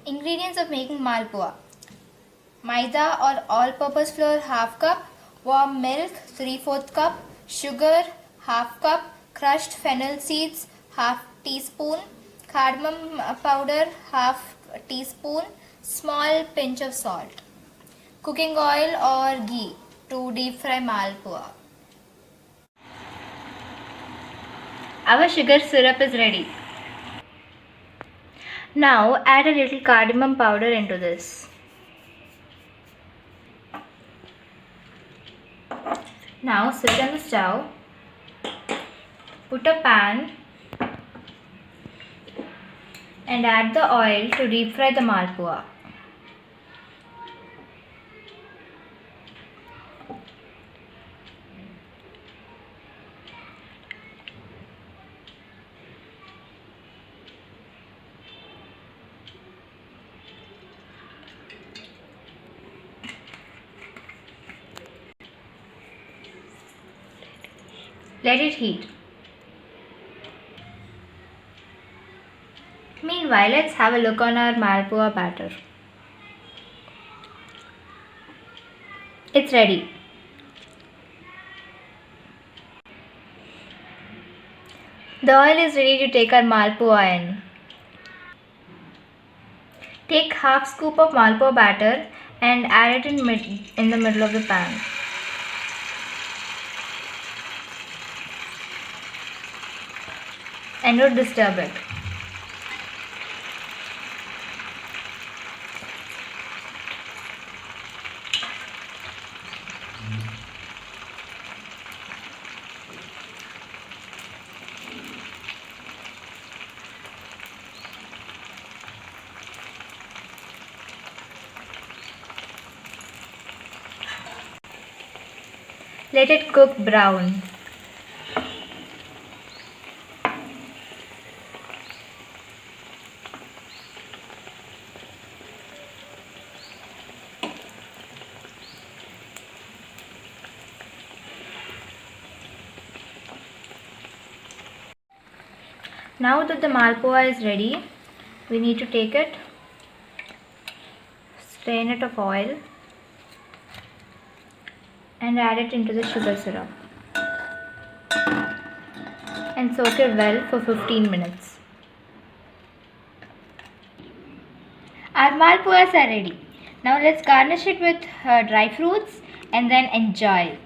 Ingredients of making malpua: maida or all-purpose flour half cup, warm milk 3/4 cup, sugar half cup, crushed fennel seeds half teaspoon, cardamom powder half teaspoon, small pinch of salt. Cooking oil or ghee to deep fry malpua. Our sugar syrup is ready. Now add a little cardamom powder into this. Now sit on the stove, put a pan and add the oil to deep fry the malpua. Let it heat. Meanwhile, let's have a look on our malpua batter. It's ready. The oil is ready to take our malpua in. Take half scoop of malpua batter and add it in the middle of the pan. And don't disturb it. Let it cook brown. Now that the malpua is ready, we need to take it, strain it of oil and add it into the sugar syrup and soak it well for 15 minutes. Our malpuas are ready. Now let's garnish it with dry fruits and then enjoy.